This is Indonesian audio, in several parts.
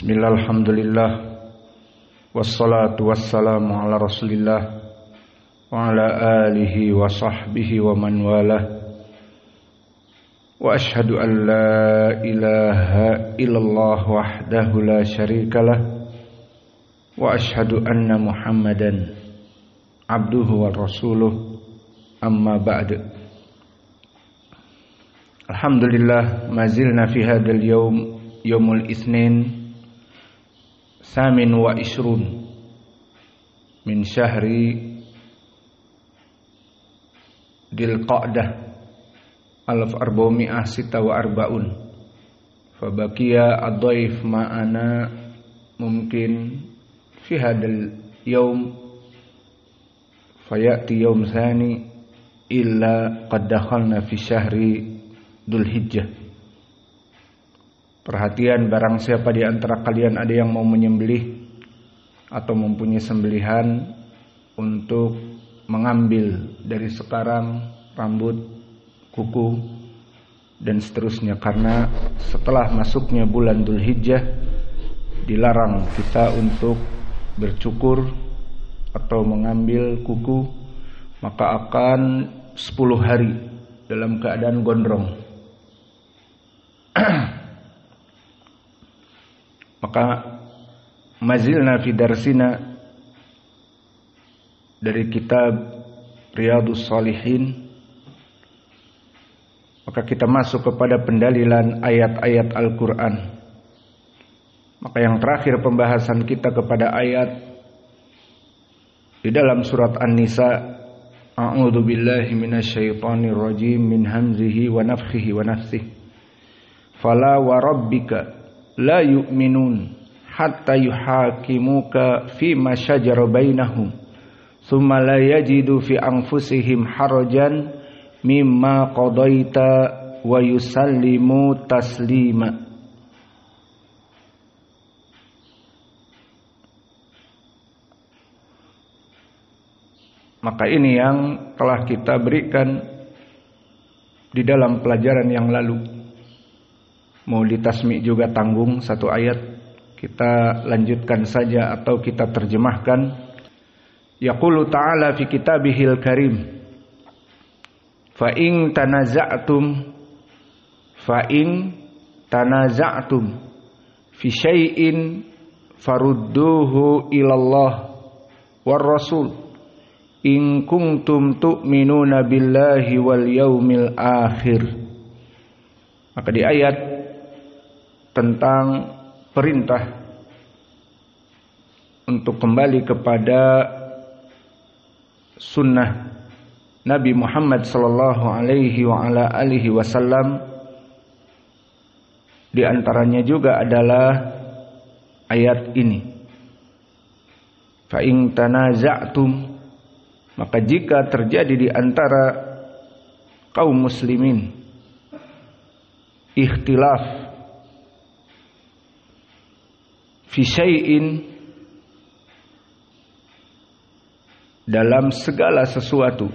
Bismillah, alhamdulillah, wassalatu wassalamu ala rasulillah wa ala alihi wa sahbihi wa man walah. Wa ashhadu an la ilaha illallah wahdahu la syarikalah wa ashhadu anna muhammadan abduhu wa rasuluh, amma ba'd. Alhamdulillah, mazilna fi hadal yaumul itsnin samin wa ishrun min syahri dil qa'dah alaf arba'a sita wa arba'un. Fabaqiya ad-dhaif ma'ana mungkin fi hadal yaum fayati yaum thani illa qad dakhalna fi syahri Dzul Hijjah. Perhatian, barang siapa di antara kalian ada yang mau menyembelih atau mempunyai sembelihan untuk mengambil dari sekarang rambut, kuku, dan seterusnya, karena setelah masuknya bulan Dzul Hijjah dilarang kita untuk bercukur atau mengambil kuku, maka akan 10 hari dalam keadaan gondrong. Maka mazilna fi darsina dari kitab Riyadhus Shalihin, maka kita masuk kepada pendalilan ayat-ayat Al-Quran. Maka yang terakhir pembahasan kita kepada ayat di dalam surat An-Nisa, a'udzu billahi minasyaitonir rajim min hamzihi wa nafthihi wa nafthihi. Fala wa rabbika la yu'minun hatta yuhakimuka fima syajara bainahum thumma la yajidu fi anfusihim harajan mimma qadaita wa yusallimu taslima. Maka ini yang telah kita berikan di dalam pelajaran yang lalu. Mau ditasmi juga tanggung satu ayat, kita lanjutkan saja atau kita terjemahkan. Yaqulu ta'ala fi kitabihil karim, fa in tanaza'tum fi syai'in farudduhu ilallah war rasul in kuntum tu'minuna billahi wal yaumil akhir. Maka di ayat tentang perintah untuk kembali kepada sunnah Nabi Muhammad sallallahu alaihi wa ala alihi wasallam, di antaranya juga adalah ayat ini. Fa in tanaza'tum, maka jika terjadi di antara kaum muslimin ikhtilaf fi syai'in, dalam segala sesuatu,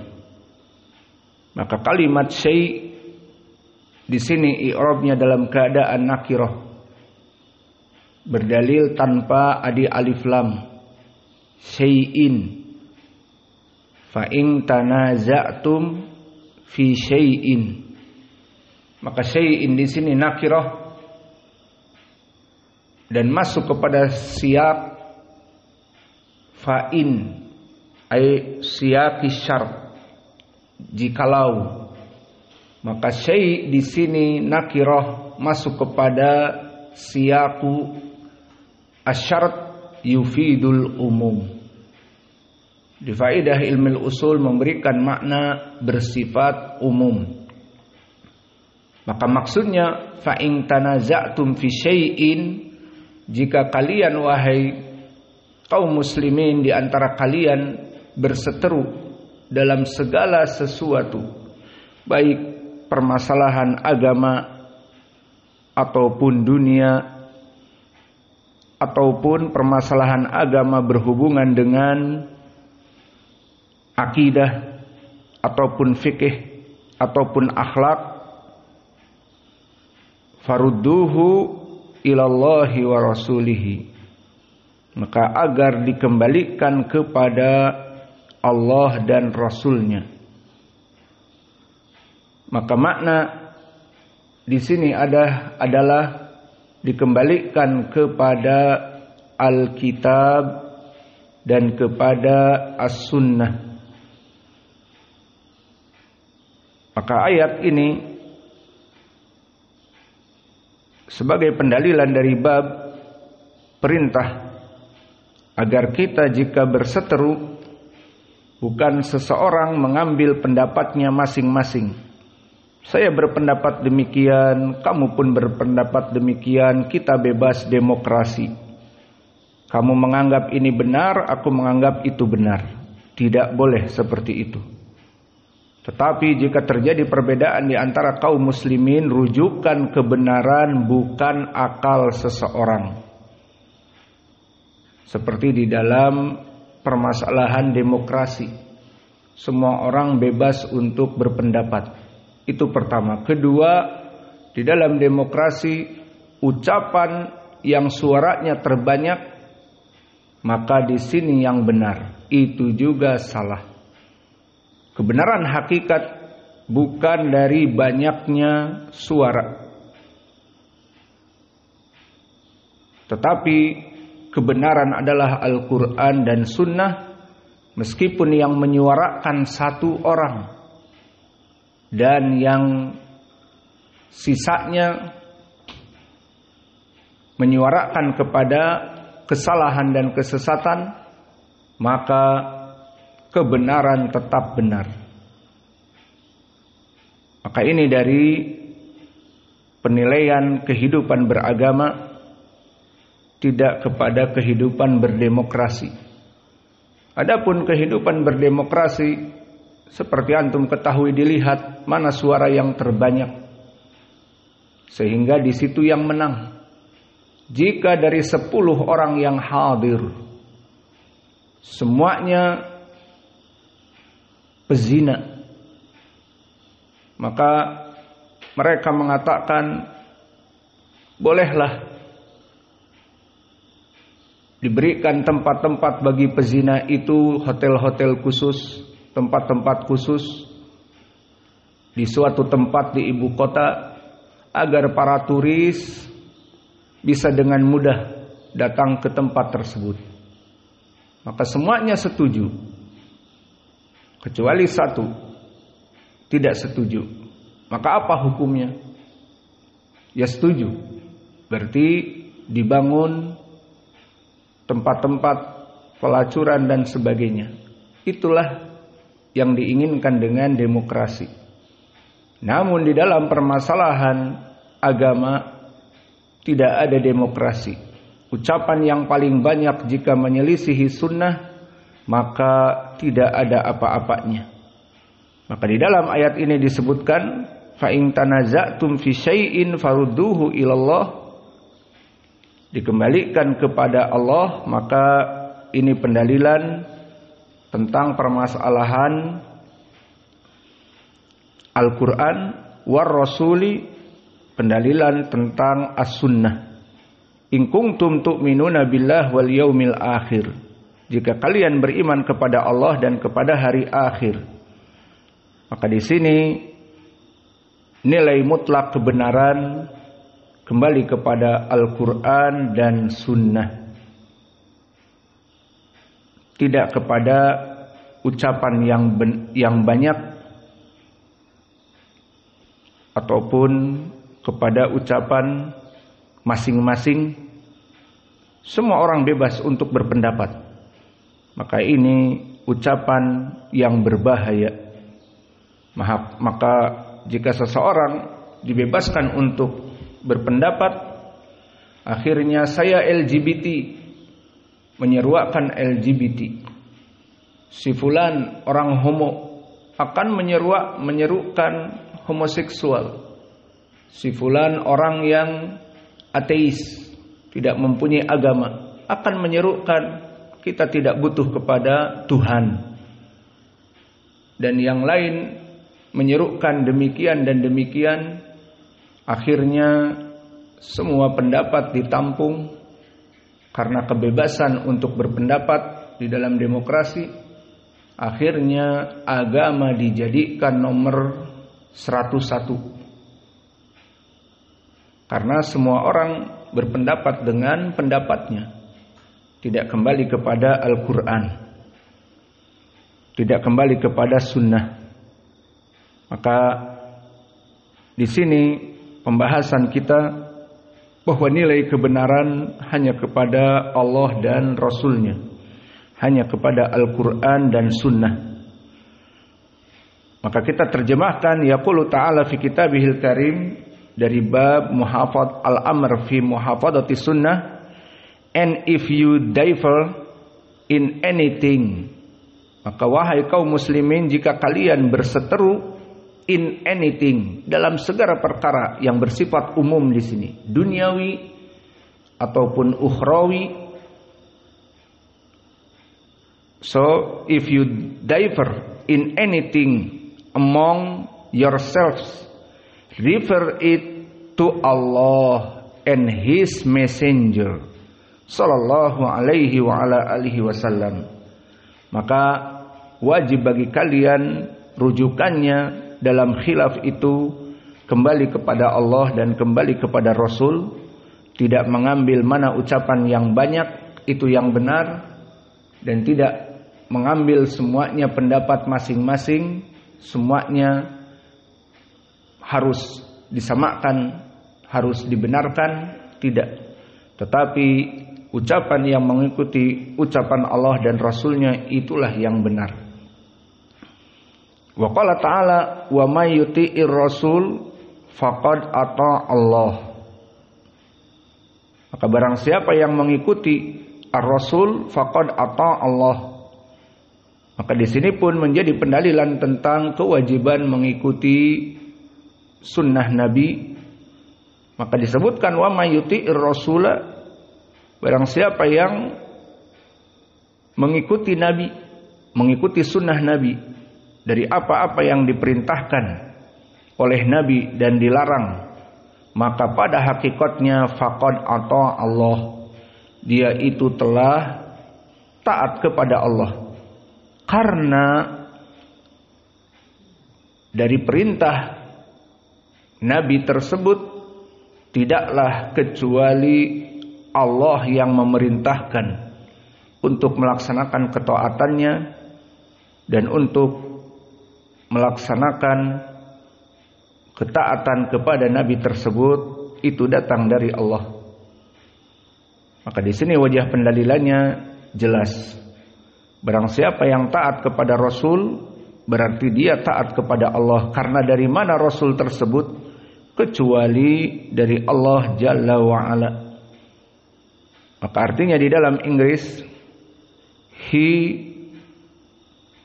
maka kalimat syai' di sini i'rabnya dalam keadaan nakirah, berdalil tanpa adi alif lam. Syai'in, fa in tanaza'tum fi syai'in, maka syai'in di sini nakirah dan masuk kepada siyak fa'in, ay siyaqi syart, jikalau. Maka syai' di sini nakirah masuk kepada siyaqu asyart yufidul umum. Di faedah ilmu usul memberikan makna bersifat umum. Maka maksudnya fa in tanaza'tum fi syai'in, jika kalian wahai kaum muslimin di antara kalian berseteru dalam segala sesuatu, baik permasalahan agama ataupun dunia, ataupun permasalahan agama berhubungan dengan akidah ataupun fikih ataupun akhlak, farudduhu ilallahi wa rasulihi, maka agar dikembalikan kepada Allah dan Rasulnya. Maka makna di sini adalah dikembalikan kepada Alkitab dan kepada As-Sunnah. Maka ayat ini sebagai pendalilan dari bab perintah agar kita jika berseteru bukan seseorang mengambil pendapatnya masing-masing. Saya berpendapat demikian, kamu pun berpendapat demikian, kita bebas demokrasi. Kamu menganggap ini benar, aku menganggap itu benar. Tidak boleh seperti itu. Tetapi jika terjadi perbedaan di antara kaum muslimin, rujukan kebenaran bukan akal seseorang. Seperti di dalam permasalahan demokrasi, semua orang bebas untuk berpendapat. Itu pertama. Kedua, di dalam demokrasi ucapan yang suaranya terbanyak, maka di sini yang benar. Itu juga salah. Kebenaran hakikat bukan dari banyaknya suara, tetapi kebenaran adalah Al-Quran dan Sunnah, meskipun yang menyuarakan satu orang dan yang sisanya menyuarakan kepada kesalahan dan kesesatan, maka kebenaran tetap benar. Maka ini dari penilaian kehidupan beragama, tidak kepada kehidupan berdemokrasi. Adapun kehidupan berdemokrasi, seperti antum ketahui, dilihat mana suara yang terbanyak, sehingga di situ yang menang. Jika dari 10 orang yang hadir semuanya pezina, maka mereka mengatakan bolehlah diberikan tempat-tempat bagi pezina itu, hotel-hotel khusus, tempat-tempat khusus di suatu tempat di ibu kota, agar para turis bisa dengan mudah datang ke tempat tersebut. Maka semuanya setuju, kecuali satu tidak setuju. Maka apa hukumnya? Ya setuju. Berarti dibangun tempat-tempat pelacuran dan sebagainya. Itulah yang diinginkan dengan demokrasi. Namun di dalam permasalahan agama tidak ada demokrasi. Ucapan yang paling banyak jika menyelisihi sunnah, maka tidak ada apa-apanya. Maka di dalam ayat ini disebutkan, fa in tanaza'tum fi syai'in farudduhu ilallah, dikembalikan kepada Allah. Maka ini pendalilan tentang permasalahan Al-Quran war rasuli, pendalilan tentang as-sunnah. In kuntum tu'minuna billah wal yaumil akhir, jika kalian beriman kepada Allah dan kepada hari akhir. Maka di sini nilai mutlak kebenaran kembali kepada Al-Quran dan Sunnah, tidak kepada ucapan yang banyak ataupun kepada ucapan masing-masing. Semua orang bebas untuk berpendapat. Maka ini ucapan yang berbahaya. Maka jika seseorang dibebaskan untuk berpendapat, akhirnya saya LGBT, menyeruakan LGBT. Si fulan orang homo akan menyerukan homoseksual. Si fulan orang yang ateis, tidak mempunyai agama, akan menyerukan kita tidak butuh kepada Tuhan. Dan yang lain menyerukan demikian dan demikian. Akhirnya semua pendapat ditampung karena kebebasan untuk berpendapat di dalam demokrasi. Akhirnya agama dijadikan nomor 101. Karena semua orang berpendapat dengan pendapatnya, tidak kembali kepada Al-Quran, tidak kembali kepada Sunnah. Maka di sini pembahasan kita bahwa nilai kebenaran hanya kepada Allah dan Rasul-Nya, hanya kepada Al-Quran dan Sunnah. Maka kita terjemahkan yaqulu ta'ala fi kitabihil karim dari bab muhafad al-amr fi muhafadati sunnah, and if you differ in anything, maka wahai kaum muslimin, jika kalian berseteru in anything, dalam segala perkara yang bersifat umum di sini, duniawi ataupun ukhrawi. So if you differ in anything among yourselves, refer it to Allah and His Messenger sallallahu alaihi wa ala alihi wasallam. Maka wajib bagi kalian rujukannya dalam khilaf itu kembali kepada Allah dan kembali kepada Rasul, tidak mengambil mana ucapan yang banyak itu yang benar, dan tidak mengambil semuanya pendapat masing-masing, semuanya harus disamakan, harus dibenarkan, tidak. Tetapi ucapan yang mengikuti ucapan Allah dan Rasulnya itulah yang benar. Wa qala ta'ala wa may yuti'ir rasul faqad ata Allah. Maka barang siapa yang mengikuti ar-rasul faqad ata Allah. Maka di sini pun menjadi pendalilan tentang kewajiban mengikuti sunnah Nabi. Maka disebutkan wa may yuti'ir rasula, barang siapa yang mengikuti Nabi, mengikuti sunnah Nabi dari apa-apa yang diperintahkan oleh Nabi dan dilarang, maka pada hakikatnya faqad ata Allah, dia itu telah taat kepada Allah. Karena dari perintah Nabi tersebut tidaklah kecuali Allah yang memerintahkan untuk melaksanakan ketaatannya dan untuk melaksanakan ketaatan kepada Nabi tersebut itu datang dari Allah. Maka di sini wajah pendalilannya jelas. Barang siapa yang taat kepada Rasul, berarti dia taat kepada Allah. Karena dari mana Rasul tersebut? Kecuali dari Allah Jalla wa'ala. Maka artinya di dalam Inggris, he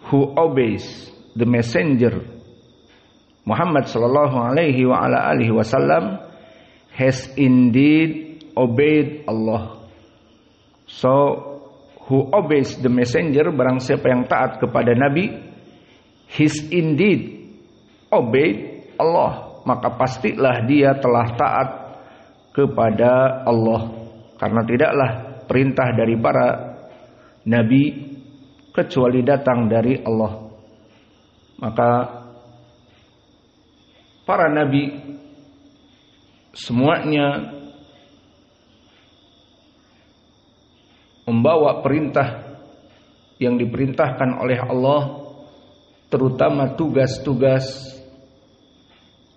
who obeys the messenger Muhammad sallallahu alaihi wa ala alihi wasallam has indeed obeyed Allah. So who obeys the messenger, barang siapa yang taat kepada Nabi, has indeed obeyed Allah, maka pastilah dia telah taat kepada Allah. Karena tidaklah perintah dari para nabi kecuali datang dari Allah. Maka para nabi semuanya membawa perintah yang diperintahkan oleh Allah, terutama tugas-tugas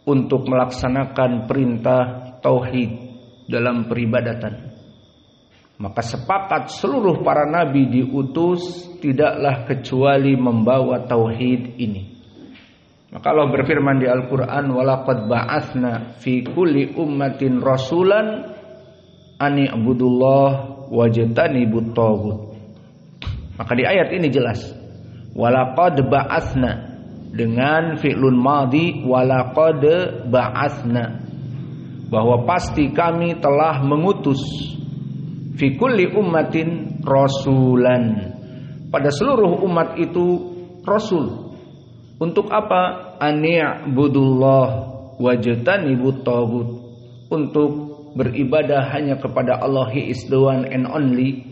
untuk melaksanakan perintah tauhid dalam peribadatan. Maka sepakat seluruh para nabi diutus tidaklah kecuali membawa tauhid ini. Maka Allah berfirman di Al-Quran, walaqad ba'atsna fi kulli ummatin rasulan ani ibudullah wajtanibut taghut. Maka di ayat ini jelas, walaqad ba'atsna dengan fi'lun madhi, walaqad ba'atsna, bahwa pasti kami telah mengutus fi kulli ummatin rasulan, pada seluruh umat itu rasul. Untuk apa? Ani'budullah wajtanibut taghut, untuk beribadah hanya kepada Allah, He is the one and only,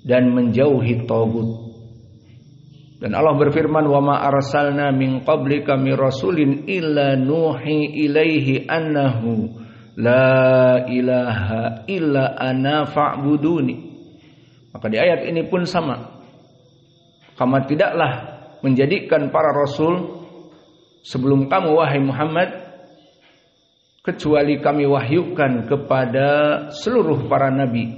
dan menjauhi tagut. Dan Allah berfirman, "Wa ma arsalna min qablika mir rasulin illa nuhi ilaihi annahu la ilaha illa ana fa'buduni." Maka di ayat ini pun sama. Kamu tidaklah menjadikan para rasul sebelum kamu wahai Muhammad, kecuali kami wahyukan kepada seluruh para nabi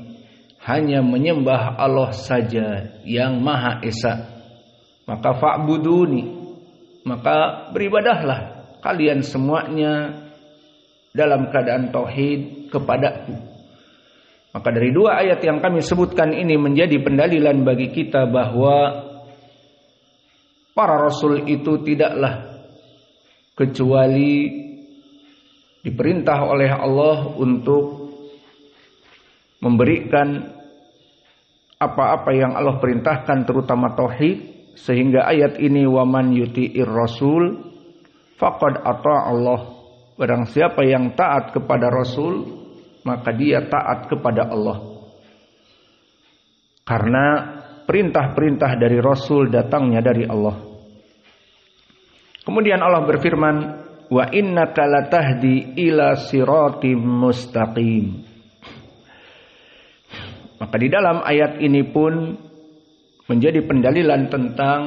hanya menyembah Allah saja yang Maha Esa. Maka fa'buduni, maka beribadahlah kalian semuanya dalam keadaan tauhid kepadaku. Maka dari dua ayat yang kami sebutkan ini menjadi pendalilan bagi kita bahwa para rasul itu tidaklah kecuali diperintah oleh Allah untuk memberikan apa-apa yang Allah perintahkan, terutama tauhid. Sehingga ayat ini, waman yuti'ir rasul faqad ata Allah. Barang siapa yang taat kepada rasul, maka dia taat kepada Allah. Karena perintah-perintah dari rasul datangnya dari Allah. Kemudian Allah berfirman, wa innaka latahdi ila siratim mustaqim. Maka di dalam ayat ini pun menjadi pendalilan tentang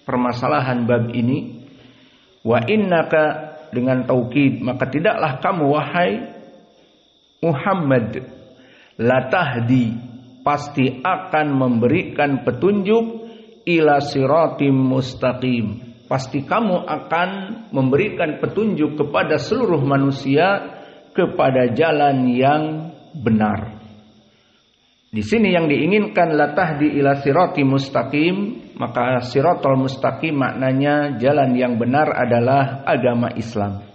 permasalahan bab ini. Wa innaka, dengan taukid, maka tidaklah kamu wahai Muhammad, latahdi, pasti akan memberikan petunjuk, ila siratim mustaqim, pasti kamu akan memberikan petunjuk kepada seluruh manusia kepada jalan yang benar. Di sini yang diinginkan latahdi ila sirati mustaqim, maka siratal mustaqim maknanya jalan yang benar adalah agama Islam.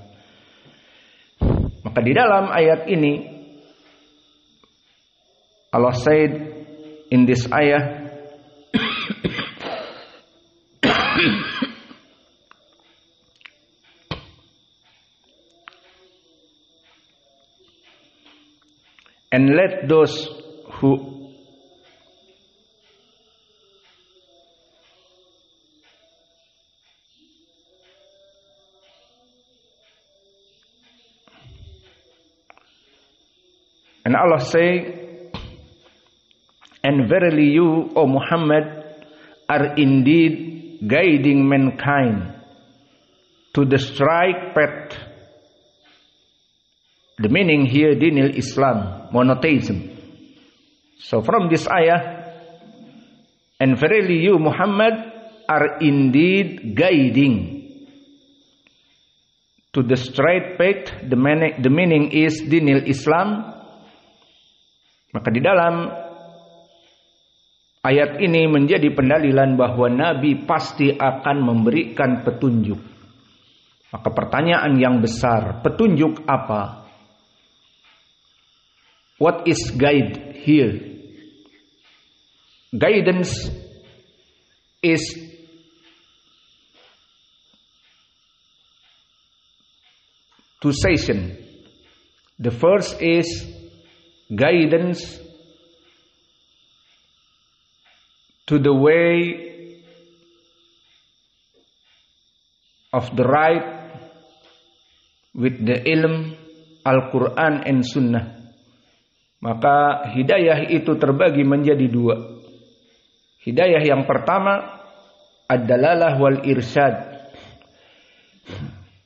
Maka di dalam ayat ini Allah said in this ayah, and let those who and Allah say, and verily you, O Muhammad, are indeed guiding mankind to the straight path. The meaning here, dinil Islam, monotheism. So from this ayah, and verily you, Muhammad, are indeed guiding to the straight path. The meaning is dinil Islam. Maka di dalam ayat ini menjadi pendalilan bahwa Nabi pasti akan memberikan petunjuk. Maka pertanyaan yang besar, petunjuk apa? What is guide here? Guidance is two sessions. The first is guidance to the way of the right with the ilm, Al-Quran and Sunnah. Maka hidayah itu terbagi menjadi dua. Hidayah yang pertama ad-dalalah wal irsyad.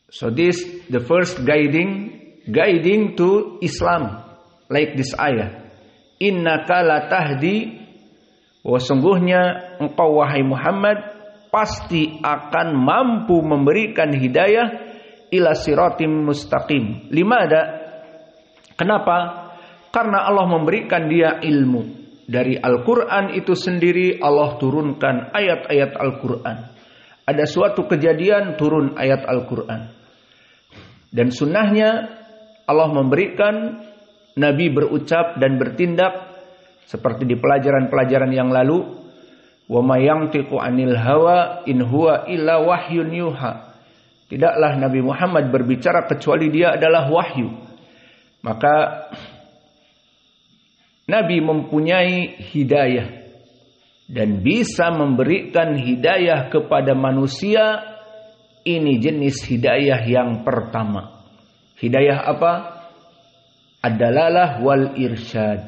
So this the first guiding to Islam, like this ayah. Innaka latahdi, sungguhnya engkau wahai Muhammad pasti akan mampu memberikan hidayah ila siratim mustaqim. Limada? Kenapa? Karena Allah memberikan dia ilmu. Dari Al-Quran itu sendiri Allah turunkan ayat-ayat Al-Quran. Ada suatu kejadian turun ayat Al-Quran. Dan sunnahnya Allah memberikan Nabi berucap dan bertindak seperti di pelajaran-pelajaran yang lalu. Wa ma yantiqu anil hawa in huwa illa wahyun yuha. Tidaklah Nabi Muhammad berbicara kecuali dia adalah wahyu. Maka Nabi mempunyai hidayah dan bisa memberikan hidayah kepada manusia. Ini jenis hidayah yang pertama. Hidayah apa? Ad-dalalah wal irsyad.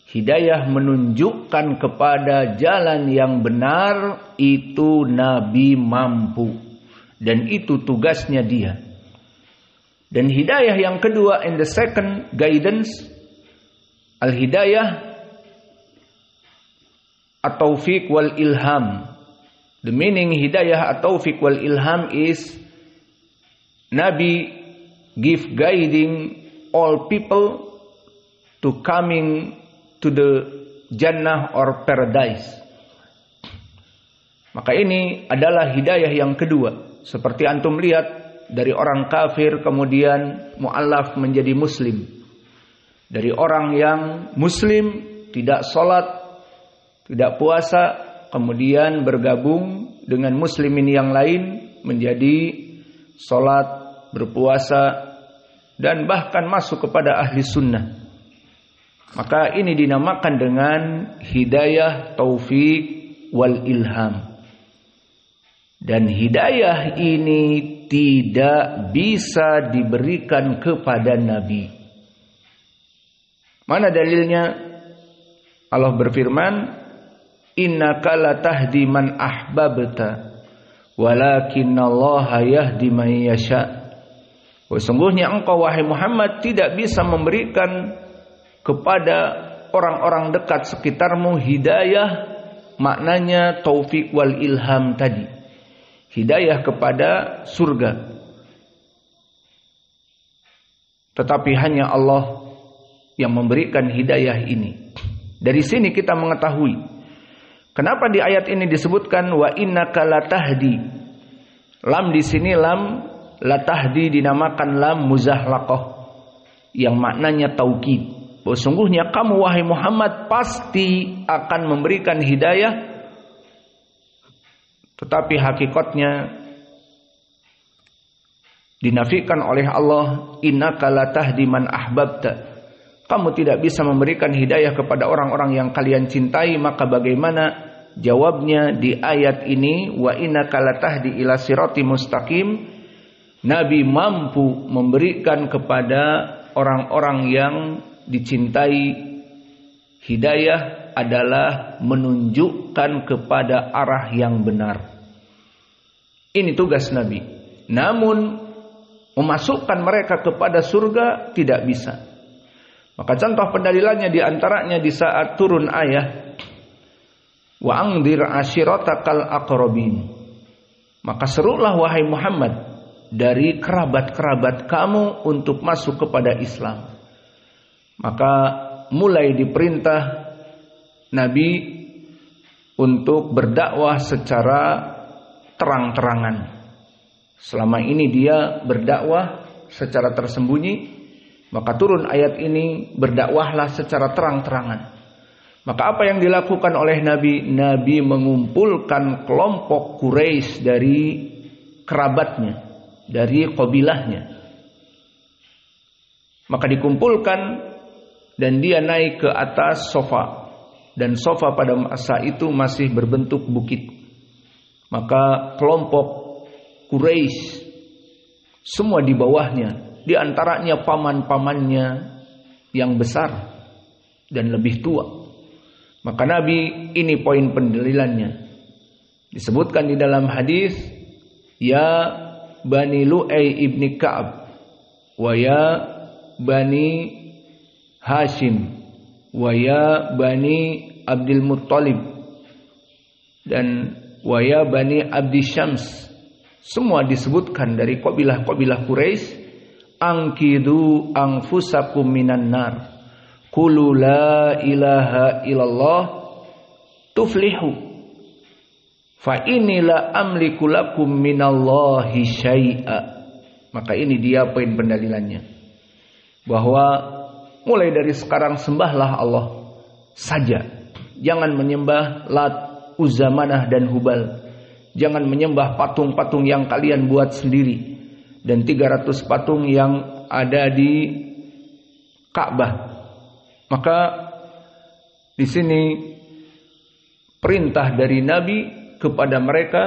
Hidayah menunjukkan kepada jalan yang benar, itu Nabi mampu. Dan itu tugasnya dia. Dan hidayah yang kedua, in the second guidance, al-hidayah at-taufiq wal ilham. The meaning hidayah at-taufiq wal ilham is Nabi give guiding all people to coming to the Jannah or paradise. Maka ini adalah hidayah yang kedua. Seperti antum lihat, dari orang kafir kemudian mu'allaf menjadi muslim. Dari orang yang muslim, tidak sholat, tidak puasa, kemudian bergabung dengan muslimin yang lain, menjadi sholat, berpuasa, dan bahkan masuk kepada ahli sunnah. Maka ini dinamakan dengan hidayah taufiq wal ilham. Dan hidayah ini tidak bisa diberikan kepada Nabi. Mana dalilnya? Allah berfirman, innaka latahdi man ahbabta walakinallaha yahdi man yasha. Sesungguhnya engkau wahai Muhammad tidak bisa memberikan kepada orang-orang dekat sekitarmu hidayah, maknanya taufik wal ilham tadi. Hidayah kepada surga. Tetapi hanya Allah yang memberikan hidayah ini. Dari sini kita mengetahui kenapa di ayat ini disebutkan wa innaka latahdi. Lam di sini lam latahdi dinamakan lam muzahlaqah yang maknanya taukid. Sungguhnya kamu wahai Muhammad pasti akan memberikan hidayah, tetapi hakikatnya dinafikan oleh Allah, innaka latahdi man ahbabta. Kamu tidak bisa memberikan hidayah kepada orang-orang yang kalian cintai. Maka bagaimana jawabnya di ayat ini, wa innaka latahdi ila sirati mustaqim. Nabi mampu memberikan kepada orang-orang yang dicintai. Hidayah adalah menunjukkan kepada arah yang benar. Ini tugas Nabi. Namun memasukkan mereka kepada surga tidak bisa. Maka contoh pendalilannya diantaranya di saat turun ayat wa angdir ashiratakal aqrabin. Maka serulah wahai Muhammad dari kerabat-kerabat kamu untuk masuk kepada Islam. Maka mulai diperintah Nabi untuk berdakwah secara terang-terangan. Selama ini dia berdakwah secara tersembunyi, maka turun ayat ini, berdakwahlah secara terang-terangan. Maka apa yang dilakukan oleh Nabi? Nabi mengumpulkan kelompok Quraisy dari kerabatnya, dari kabilahnya. Maka dikumpulkan dan dia naik ke atas sofa. Dan sofa pada masa itu masih berbentuk bukit. Maka kelompok Quraisy semua di bawahnya, di antaranya paman-pamannya yang besar dan lebih tua. Maka Nabi, ini poin pendalilannya. Disebutkan di dalam hadis, ya Bani Lu'ay ibni Ka'ab wa ya Bani Hashim wa ya Bani Abdul Muttalib dan wa ya Bani Abdi Syams. Semua disebutkan dari kabilah-kabilah Quraisy. Angkidu anfusakum minan nar. Qulu la ilaha illallah tuflihu. Fa inilah amliku lakum minallahi syai'a. Maka ini dia poin pendalilannya. Bahwa mulai dari sekarang sembahlah Allah saja. Jangan menyembah Lat, Uzza, Manah dan Hubal. Jangan menyembah patung-patung yang kalian buat sendiri. Dan 300 patung yang ada di Ka'bah. Maka Di sini perintah dari Nabi kepada mereka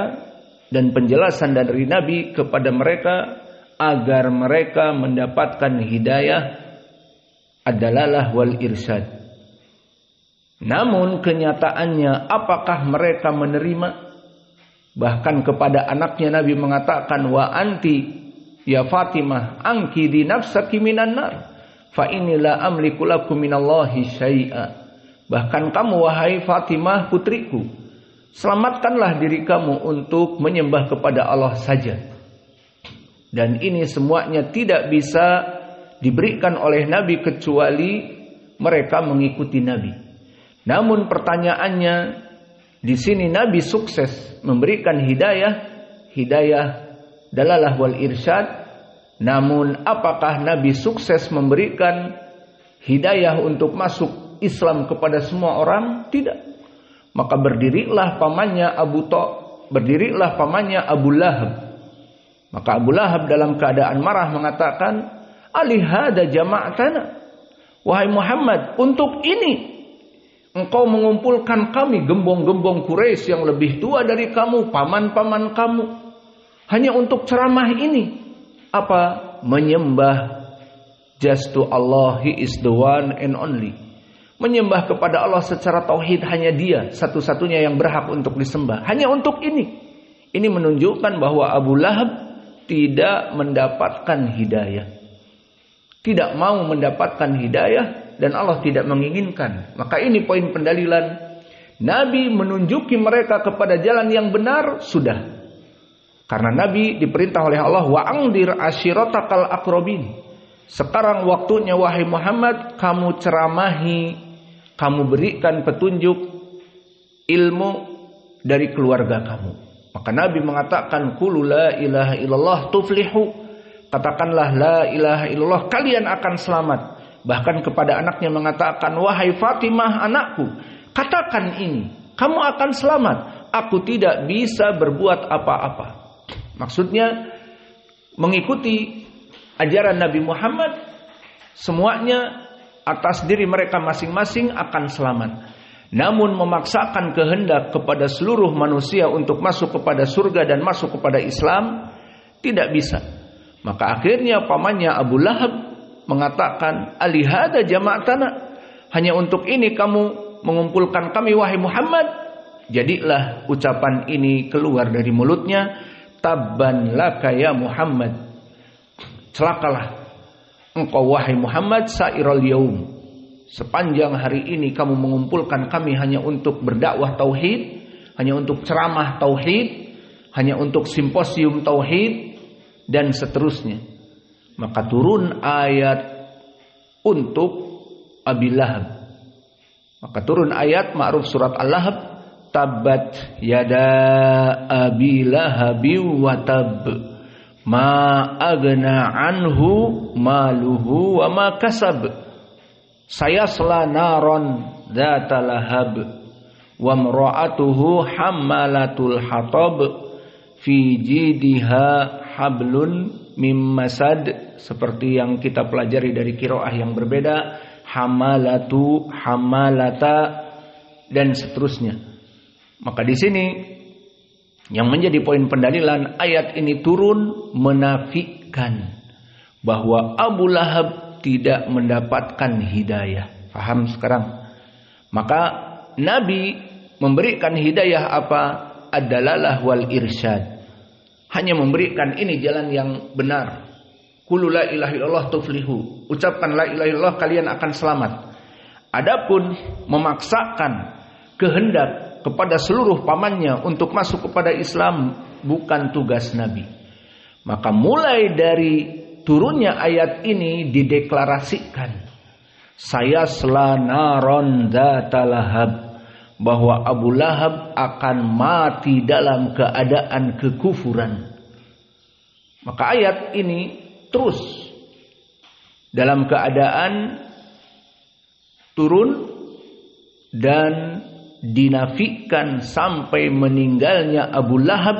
dan penjelasan dari Nabi kepada mereka agar mereka mendapatkan hidayah ad-dalalah wal irsyad. Namun kenyataannya apakah mereka menerima? Bahkan kepada anaknya Nabi mengatakan, wa anti ya Fatimah angki di nafsaki minan nar fa inilah amliku lakum minallahi syai'a. Bahkan kamu wahai Fatimah putriku, selamatkanlah diri kamu untuk menyembah kepada Allah saja. Dan ini semuanya tidak bisa diberikan oleh Nabi kecuali mereka mengikuti Nabi. Namun pertanyaannya, di sini Nabi sukses memberikan hidayah dalalah wal irsyad. Namun apakah Nabi sukses memberikan hidayah untuk masuk Islam kepada semua orang? Tidak. Maka berdirilah pamannya Abu Lahab. Maka Abu Lahab dalam keadaan marah mengatakan, alihada jama'atana. Wahai Muhammad, untuk ini engkau mengumpulkan kami, gembong-gembong Quraisy yang lebih tua dari kamu, paman-paman kamu, hanya untuk ceramah ini. Apa? Menyembah just to Allah, He is the one and only. Menyembah kepada Allah secara tauhid, hanya Dia satu-satunya yang berhak untuk disembah. Hanya untuk ini. Ini menunjukkan bahwa Abu Lahab tidak mendapatkan hidayah. Tidak mau mendapatkan hidayah dan Allah tidak menginginkan. Maka ini poin pendalilan. Nabi menunjuki mereka kepada jalan yang benar, sudah. Karena Nabi diperintah oleh Allah, wa angdir ashiratakal aqrabin. Sekarang waktunya wahai Muhammad, kamu ceramahi, kamu berikan petunjuk ilmu dari keluarga kamu. Maka Nabi mengatakan, qulu la ilaha illallah tuflihu. Katakanlah la ilaha illallah, kalian akan selamat. Bahkan kepada anaknya mengatakan, wahai Fatimah anakku, katakan ini, kamu akan selamat. Aku tidak bisa berbuat apa-apa. Maksudnya mengikuti ajaran Nabi Muhammad, semuanya atas diri mereka masing-masing akan selamat. Namun memaksakan kehendak kepada seluruh manusia untuk masuk kepada surga dan masuk kepada Islam tidak bisa. Maka akhirnya pamannya Abu Lahab mengatakan, alihada jama'atana, hanya untuk ini kamu mengumpulkan kami wahai Muhammad. Jadilah ucapan ini keluar dari mulutnya, tabban laka ya Muhammad, celakalah engkau wahai Muhammad sairul yaum, sepanjang hari ini kamu mengumpulkan kami hanya untuk berdakwah tauhid, hanya untuk ceramah tauhid, hanya untuk simposium tauhid dan seterusnya. Maka turun ayat untuk Abi Lahab. Maka turun ayat ma'ruf surat Al-Lahab, tabbat yada abi lahabi wa tab ma agna anhu maluhu wa ma kasab sayasla naron dzata lahab wa mra'atuhu hammalatul hatab fi jidha hablun mim masad, seperti yang kita pelajari dari qiraah yang berbeda, hamalatu, hamalata dan seterusnya. Maka di sini yang menjadi poin pendalilan ayat ini turun menafikan bahwa Abu Lahab tidak mendapatkan hidayah. Paham sekarang? Maka Nabi memberikan hidayah apa? Ad-dalalah wal irsyad. Hanya memberikan ini jalan yang benar. Qul la ilaha illallah tuflihu. Ucapkan la ilaha illallah kalian akan selamat. Adapun memaksakan kehendak kepada seluruh pamannya untuk masuk kepada Islam bukan tugas Nabi. Maka mulai dari turunnya ayat ini dideklarasikan, sayasla naron dzata lahab, bahwa Abu Lahab akan mati dalam keadaan kekufuran. Maka ayat ini terus dalam keadaan turun dan dinafikan sampai meninggalnya Abu Lahab.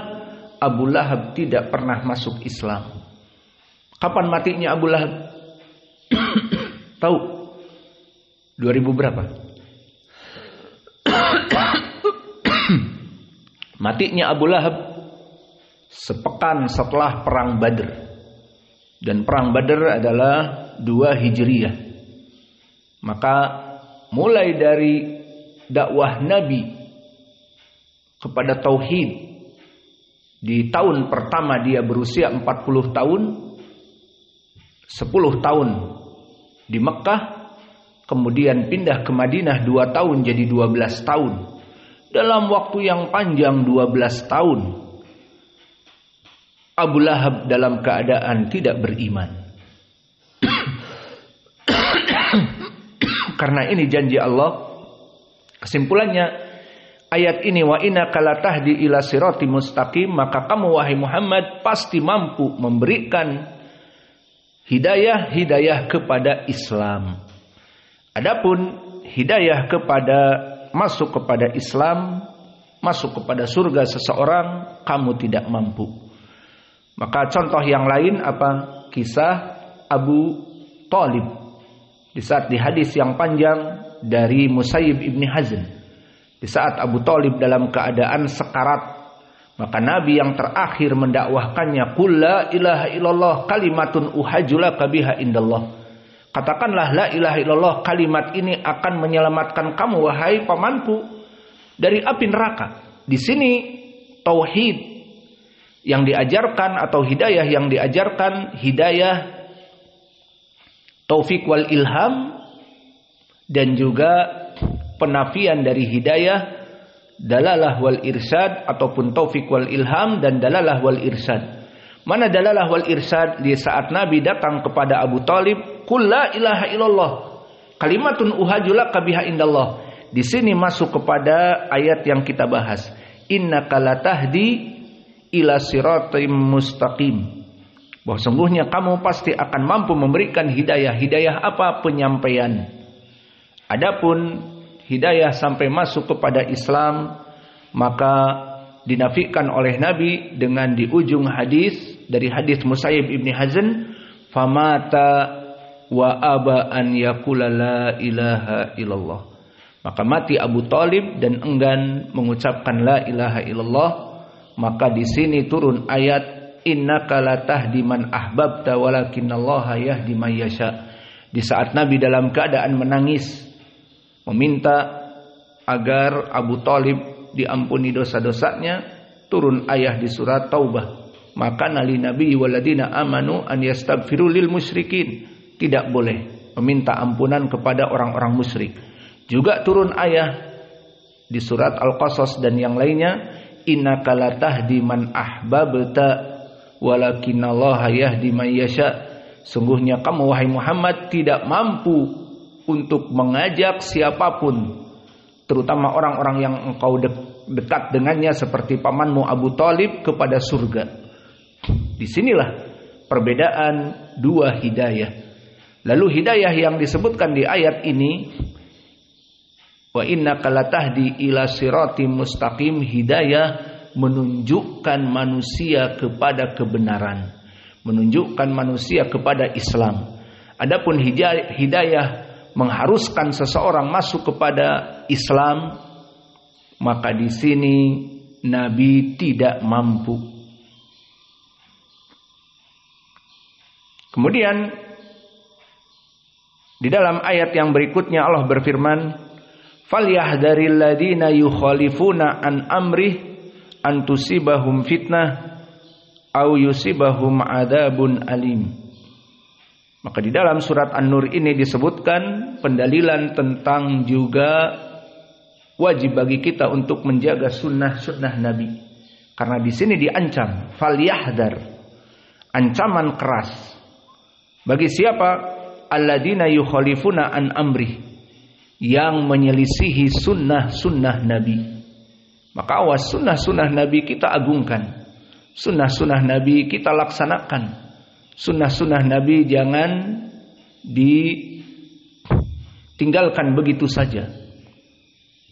Abu Lahab tidak pernah masuk Islam. Kapan matinya Abu Lahab? Tahu? 2000 berapa? Matinya Abu Lahab sepekan setelah perang Badr. Dan perang Badr adalah 2 Hijriyah. Maka mulai dari dakwah Nabi kepada tauhid, di tahun pertama dia berusia 40 tahun, 10 tahun di Mekah, kemudian pindah ke Madinah 2 tahun jadi 12 tahun. Dalam waktu yang panjang 12 tahun Abu Lahab dalam keadaan tidak beriman. Karena ini janji Allah. Kesimpulannya ayat ini, wa innaka latahdi ila siratim mustaqim, maka kamu wahai Muhammad pasti mampu memberikan hidayah kepada Islam. Adapun hidayah kepada masuk kepada Islam, masuk kepada surga seseorang, kamu tidak mampu. Maka contoh yang lain apa? Kisah Abu Thalib. Di saat di hadis yang panjang dari Musayyib ibni Hazn, di saat Abu Thalib dalam keadaan sekarat, maka Nabi yang terakhir mendakwahkannya, qul la ilaha illallah kalimatun uhajjulaka biha indallah. Katakanlah la ilaha illallah, kalimat ini akan menyelamatkan kamu wahai pamanku dari api neraka. Di sini tauhid yang diajarkan atau hidayah yang diajarkan, hidayah taufik wal ilham, dan juga penafian dari hidayah dalalah wal irsyad ataupun taufik wal ilham dan dalalah wal irsyad. Mana dalalah wal irsyad? Di saat Nabi datang kepada Abu Thalib, qul la ilaha illallah kalimatun uhajjulaka biha indallah. Di sini masuk kepada ayat yang kita bahas, innaka latahdi ila siratim mustaqim. Bahwa sungguhnya kamu pasti akan mampu memberikan hidayah. Hidayah apa? Penyampaian. Adapun hidayah sampai masuk kepada Islam, maka dinafikan oleh Nabi dengan di ujung hadis dari hadis Musayyib ibni Hazn, famata wa aba an yaqula la ilaha illallah. Maka mati Abu Thalib dan enggan mengucapkan la ilaha illallah. Maka di sini turun ayat innaka latahdi man ahbabta walakinallaha yahdi man yasha. Di saat Nabi dalam keadaan menangis meminta agar Abu Thalib diampuni dosa-dosanya, turun ayat di surat Taubah, maka nali nabi waladina amanu an yastaghfiru lil musyrikin. Tidak boleh meminta ampunan kepada orang-orang musyrik. Juga turun ayat di surat Al-Qasas dan yang lainnya, innaka latahdi man ahbabta walakinallaha yahdi man yasha. Sungguhnya kamu wahai Muhammad tidak mampu untuk mengajak siapapun, terutama orang-orang yang engkau dekat dengannya seperti pamanmu Abu Thalib, kepada surga. Disinilah perbedaan 2 hidayah. Lalu hidayah yang disebutkan di ayat ini, wa innaka latahdi ila siratim mustaqim, hidayah menunjukkan manusia kepada kebenaran, menunjukkan manusia kepada Islam. Adapun hidayah mengharuskan seseorang masuk kepada Islam, maka di sini Nabi tidak mampu. Kemudian di dalam ayat yang berikutnya Allah berfirman, falyahdharil ladzina yukhalifuna an amrih an tusibahum fitnah aw yusibahum adzabun alim. Maka di dalam surat An-Nur ini disebutkan pendalilan tentang juga wajib bagi kita untuk menjaga sunnah-sunnah Nabi. Karena di sini diancam, falyahdar, ancaman keras. Bagi siapa? Alladzina yukhalifuna an amrih, yang menyelisihi sunnah-sunnah Nabi. Maka awas, sunnah-sunnah Nabi kita agungkan, sunnah-sunnah Nabi kita laksanakan. Sunnah-sunnah Nabi jangan ditinggalkan begitu saja.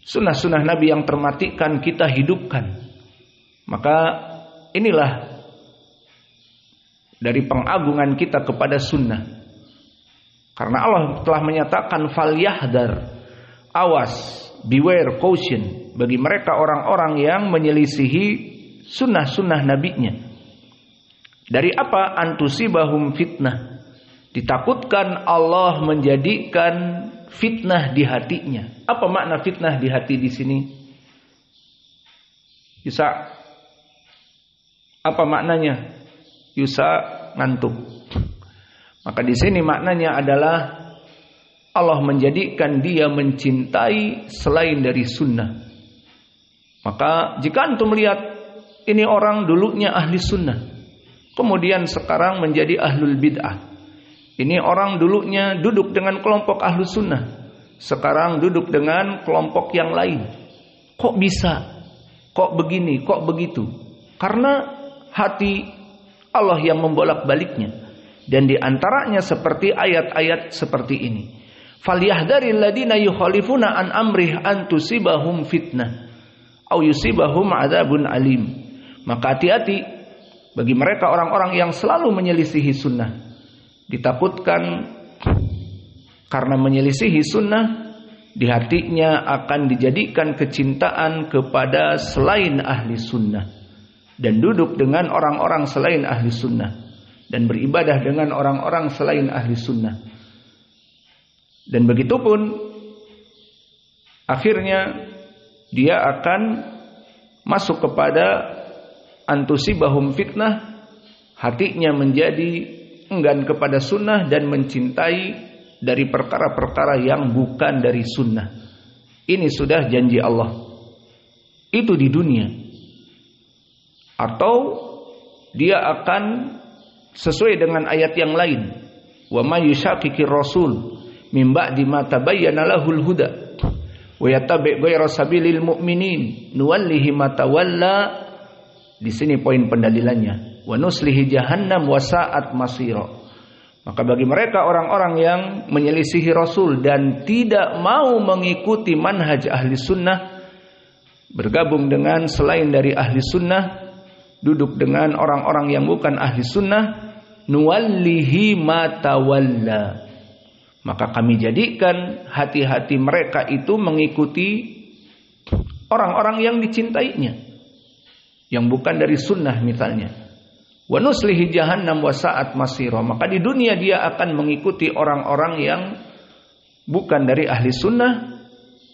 Sunnah-sunnah Nabi yang termatikan kita hidupkan. Maka inilah dari pengagungan kita kepada sunnah. Karena Allah telah menyatakan falyahdar, awas, beware, caution bagi mereka orang-orang yang menyelisihi sunnah-sunnah nabinya. Dari apa? Antusibahum fitnah. Ditakutkan Allah menjadikan fitnah di hatinya. Apa makna fitnah di hati di sini? Yusa, apa maknanya? Yusa, ngantuk. Maka di sini maknanya adalah Allah menjadikan dia mencintai selain dari sunnah. Maka jika antum melihat ini orang dulunya ahli sunnah, kemudian sekarang menjadi ahlul bid'ah. Ini orang dulunya duduk dengan kelompok ahlu sunnah, sekarang duduk dengan kelompok yang lain. Kok bisa? Kok begini? Kok begitu? Karena hati Allah yang membolak-baliknya. Dan di antaranya seperti ayat-ayat seperti ini. Falyahdharil ladina yukhalifuna an amrih an tusibahum fitnah au yusibahum adzabun alim. Maka hati-hati bagi mereka orang-orang yang selalu menyelisihi sunnah. Ditakutkan karena menyelisihi sunnah, di hatinya akan dijadikan kecintaan kepada selain ahli sunnah, dan duduk dengan orang-orang selain ahli sunnah, dan beribadah dengan orang-orang selain ahli sunnah. Dan begitupun akhirnya dia akan masuk kepada antusibahum fitnah, hatinya menjadi enggan kepada sunnah dan mencintai dari perkara-perkara yang bukan dari sunnah. Ini sudah janji Allah. Itu di dunia. Atau dia akan sesuai dengan ayat yang lain. Wa may yushaqiqir rasul min ba'di ma tabayyana lahul huda wa yattabi' ghayra sabilil mu'minin nuwallihi ma tawalla. Di sini poin pendalilannya. Wa nuslihi jahannam wa sa'at masira. Maka bagi mereka orang-orang yang menyelisihi Rasul dan tidak mau mengikuti manhaj ahli sunnah, bergabung dengan selain dari ahli sunnah, duduk dengan orang-orang yang bukan ahli sunnah, nuwallihi ma tawalla. Maka kami jadikan hati-hati mereka itu mengikuti orang-orang yang dicintainya, yang bukan dari sunnah misalnya. Wa nuslihi jahannam wa sa'at masira. Maka di dunia dia akan mengikuti orang-orang yang bukan dari ahli sunnah,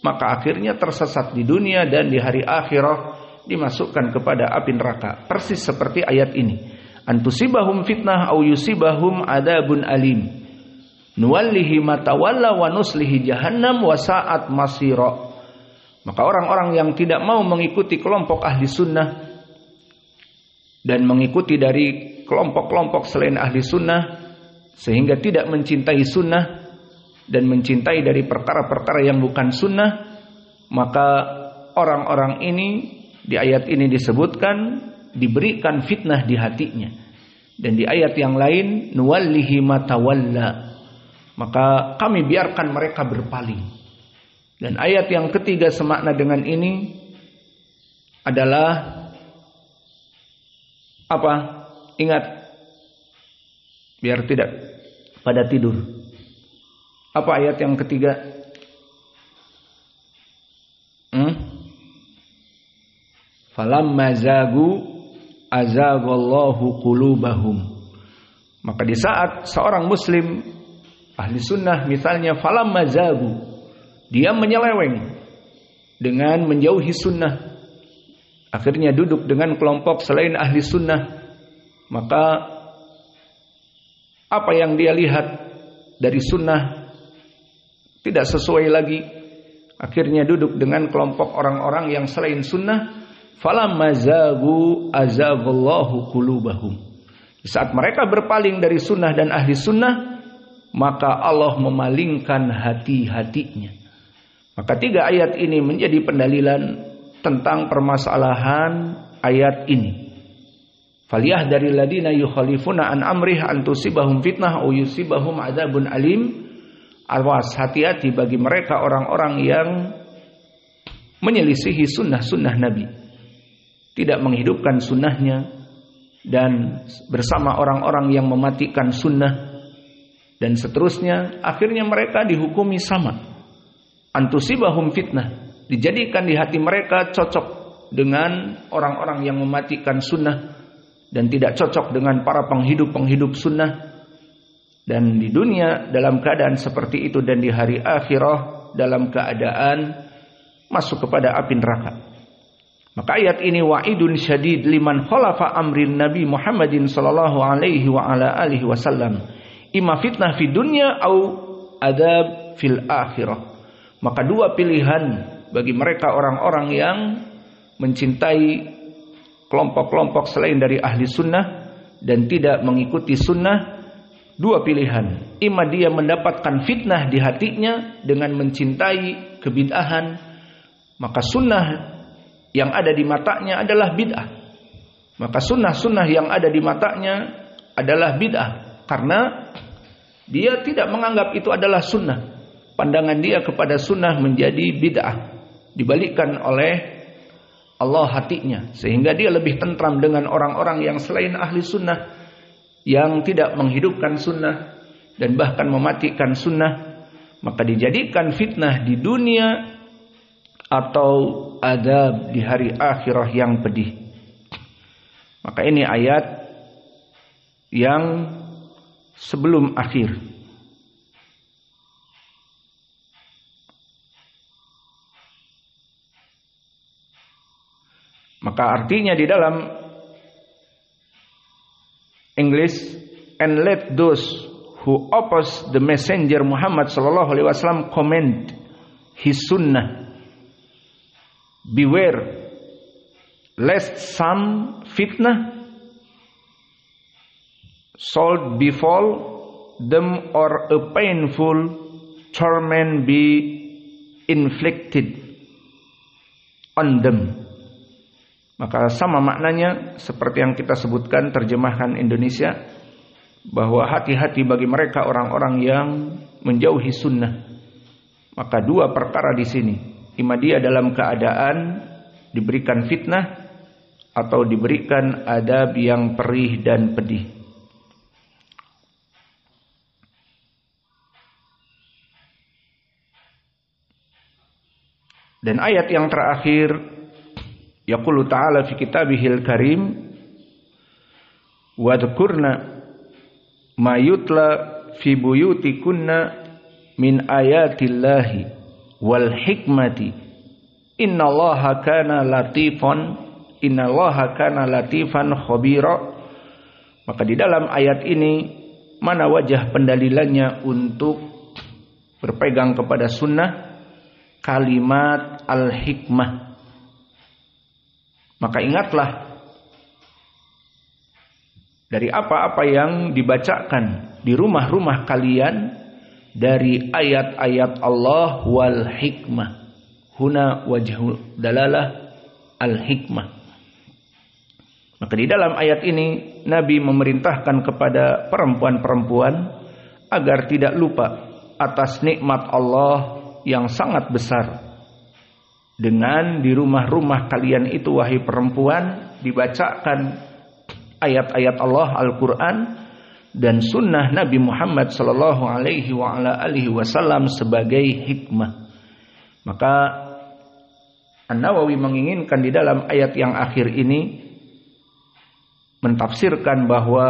maka akhirnya tersesat di dunia dan di hari akhirah dimasukkan kepada api neraka. Persis seperti ayat ini. Antusibahum fitnah au yusibahum adzabun alim. Nuwallihi ma tawalla wa nuslihi jahannam wa sa'at masira. Maka orang-orang yang tidak mau mengikuti kelompok ahli sunnah dan mengikuti dari kelompok-kelompok selain ahli sunnah, sehingga tidak mencintai sunnah dan mencintai dari perkara-perkara yang bukan sunnah, maka orang-orang ini di ayat ini disebutkan diberikan fitnah di hatinya. Dan di ayat yang lain, nuwallihi ma tawalla, maka kami biarkan mereka berpaling. Dan ayat yang ketiga semakna dengan ini adalah apa? Ingat, biar tidak pada tidur. Apa ayat yang ketiga? Falamma zagu azaghallahu qulubahum. Maka di saat seorang muslim ahli sunnah misalnya falamma zagu, dia menyeleweng dengan menjauhi sunnah, akhirnya duduk dengan kelompok selain ahli sunnah, maka apa yang dia lihat dari sunnah tidak sesuai lagi, akhirnya duduk dengan kelompok orang-orang yang selain sunnah. Falamma zagu azaghallahu qulubahum. Saat mereka berpaling dari sunnah dan ahli sunnah, maka Allah memalingkan hati-hatinya. Maka tiga ayat ini menjadi pendalilan tentang permasalahan ayat ini. Falyahdharil ladina yukhalifuna an amrih an tusibahum fitnah aw yusibahum adzabun alim. Awas, hati-hati bagi mereka orang-orang yang menyelisihi sunnah-sunnah Nabi, tidak menghidupkan sunnahnya, dan bersama orang-orang yang mematikan sunnah, dan seterusnya. Akhirnya mereka dihukumi sama antusibahum fitnah, dijadikan di hati mereka cocok dengan orang-orang yang mematikan sunnah dan tidak cocok dengan para penghidup sunnah. Dan di dunia dalam keadaan seperti itu, dan di hari akhirah dalam keadaan masuk kepada api neraka. Maka ayat ini wa'idun syadid liman khalafa amrin Nabi Muhammadin sallallahu alaihi wa ala alihi wasallam. Ima fitnah fi dunya au adab fil akhirah. Maka dua pilihan bagi mereka orang-orang yang mencintai kelompok-kelompok selain dari ahli sunnah dan tidak mengikuti sunnah. Dua pilihan, ima dia mendapatkan fitnah di hatinya dengan mencintai kebid'ahan, maka sunnah yang ada di matanya adalah bid'ah. Maka sunnah-sunnah yang ada di matanya adalah bid'ah, karena dia tidak menganggap itu adalah sunnah. Pandangan dia kepada sunnah menjadi bid'ah, dibalikkan oleh Allah hatinya, sehingga dia lebih tentram dengan orang-orang yang selain ahli sunnah, yang tidak menghidupkan sunnah dan bahkan mematikan sunnah. Maka dijadikan fitnah di dunia atau adab di hari akhirah yang pedih. Maka ini ayat yang sebelum akhir. Maka artinya di dalam English, and let those who oppose the messenger Muhammad sallallahu alaihi wasallam comment his sunnah. Beware lest some fitnah should befall them or a painful torment be inflicted on them. Maka sama maknanya seperti yang kita sebutkan terjemahan Indonesia, bahwa hati-hati bagi mereka orang-orang yang menjauhi sunnah. Maka dua perkara di sini, ima dia dalam keadaan diberikan fitnah atau diberikan adab yang perih dan pedih. Dan ayat yang terakhir, yaqulu ta'ala fi kitabihil karim wadhkurna ma yutla fi buyutikunna min ayatillahi wal hikmati innallaha kana latifan khabira. Maka di dalam ayat ini mana wajah pendalilannya untuk berpegang kepada sunnah, kalimat al-hikmah. Maka ingatlah dari apa-apa yang dibacakan di rumah-rumah kalian dari ayat-ayat Allah wal hikmah. Huna wajhu dalalah al-hikmah. Maka di dalam ayat ini Nabi memerintahkan kepada perempuan-perempuan agar tidak lupa atas nikmat Allah yang sangat besar. Dengan di rumah-rumah kalian itu wahai perempuan dibacakan ayat-ayat Allah Al-Quran dan sunnah Nabi Muhammad sallallahu alaihi wa ala alihi wasallam sebagai hikmah. Maka An-Nawawi menginginkan di dalam ayat yang akhir ini mentafsirkan bahwa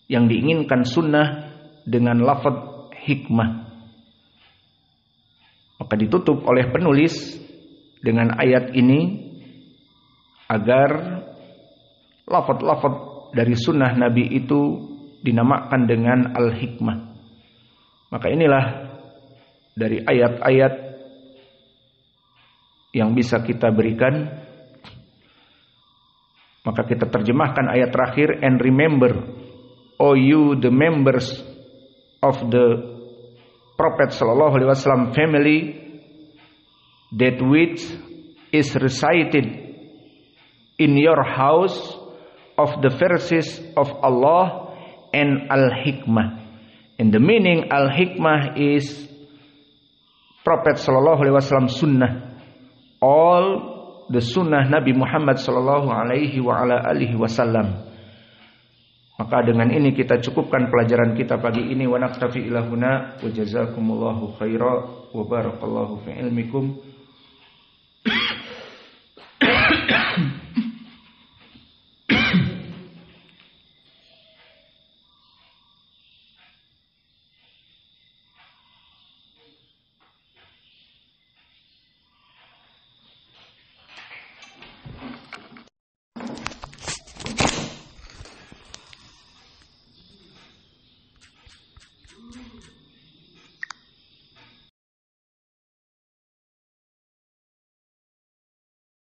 yang diinginkan sunnah dengan lafaz hikmah. Maka ditutup oleh penulis dengan ayat ini agar lafaz-lafaz dari sunnah Nabi itu dinamakan dengan al-hikmah. Maka inilah dari ayat-ayat yang bisa kita berikan. Maka kita terjemahkan ayat terakhir, and remember, O you the members of the Prophet sallallahu alaihi wasallam family, that which is recited in your house of the verses of Allah and al-hikmah. And the meaning al-hikmah is Prophet sallallahu alaihi wasallam sunnah. All the sunnah Nabi Muhammad sallallahu alaihi wa ala alihi wasallam. Maka dengan ini kita cukupkan pelajaran kita pagi ini. Wa naktafi ila huna wa jazakumullahu khaira wa barakallahu fi ilmikum.